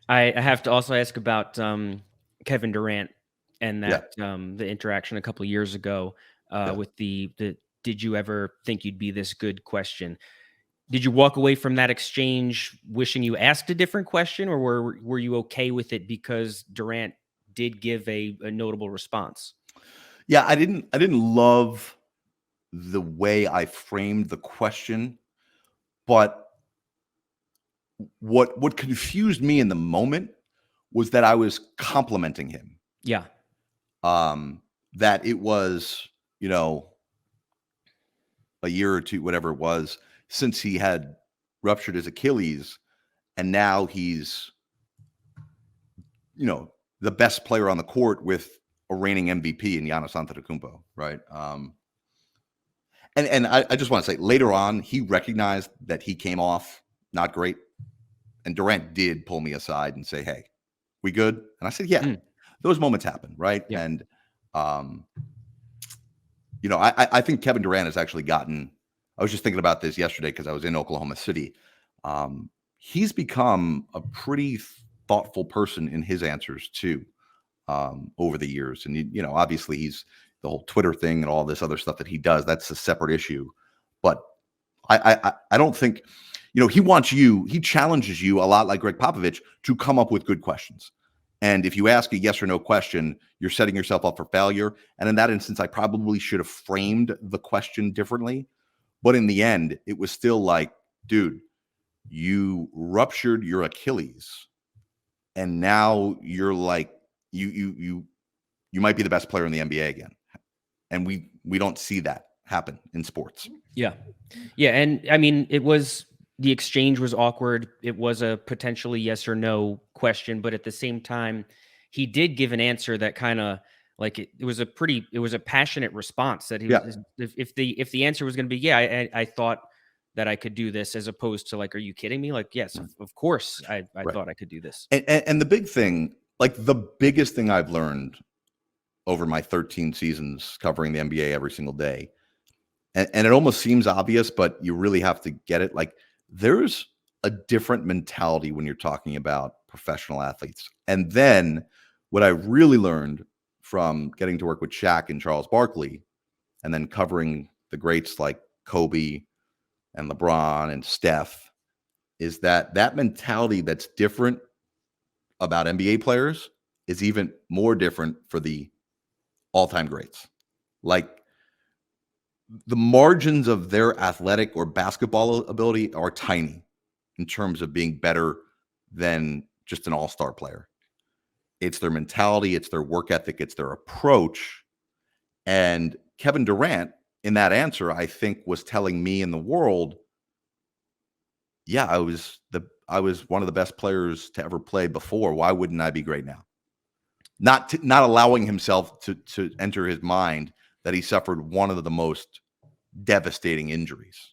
I have to also ask about Kevin Durant and Yeah, that the interaction a couple of years ago yeah. with the "Did you ever think you'd be this good?" question. Did you walk away from that exchange wishing you asked a different question, or were you okay with it because Durant did give a notable response? Yeah, I didn't love the way I framed the question, but what confused me in the moment was that I was complimenting him. Yeah. That it was, you know, a year or two, whatever it was, since he had ruptured his Achilles, and now he's, you know, the best player on the court with a reigning MVP in Giannis Antetokounmpo, right? And I just want to say later on, he recognized that he came off not great, and Durant did pull me aside and say, "Hey, we good?" And I said, "Yeah." Mm, Those moments happen, right? yeah. And um, I think Kevin Durant has actually gotten. I was just thinking about this yesterday because I was in Oklahoma City. He's become a pretty thoughtful person in his answers too, over the years. And obviously, he's the whole Twitter thing and all this other stuff that he does. That's a separate issue. But I don't think he challenges you a lot like Greg Popovich to come up with good questions. And if you ask a yes or no question, you're setting yourself up for failure. And in that instance, I probably should have framed the question differently. But in the end, it was still like, dude, you ruptured your Achilles, and now you're like, you might be the best player in the NBA again. And we don't see that happen in sports. Yeah. Yeah, and I mean, the exchange was awkward. It was a potentially yes or no question, but at the same time, he did give an answer that kinda like it was a passionate response that he Yeah, was if the answer was gonna be, "Yeah, I thought that I could do this," as opposed to like, "Are you kidding me?" Like, "Yes, of course I right. thought I could do this." And the big thing, like the biggest thing I've learned over my 13 seasons covering the NBA every single day, and it almost seems obvious, but you really have to get it. Like there's a different mentality when you're talking about professional athletes. And then what I really learned from getting to work with Shaq and Charles Barkley, and then covering the greats like Kobe and LeBron and Steph, is that mentality that's different about NBA players is even more different for the all-time greats. Like the margins of their athletic or basketball ability are tiny in terms of being better than just an all-star player. It's their mentality, it's their work ethic, it's their approach. And Kevin Durant, in that answer, I think was telling me and the world, yeah, I was one of the best players to ever play before. Why wouldn't I be great now? Not allowing himself to enter his mind that he suffered one of the most devastating injuries.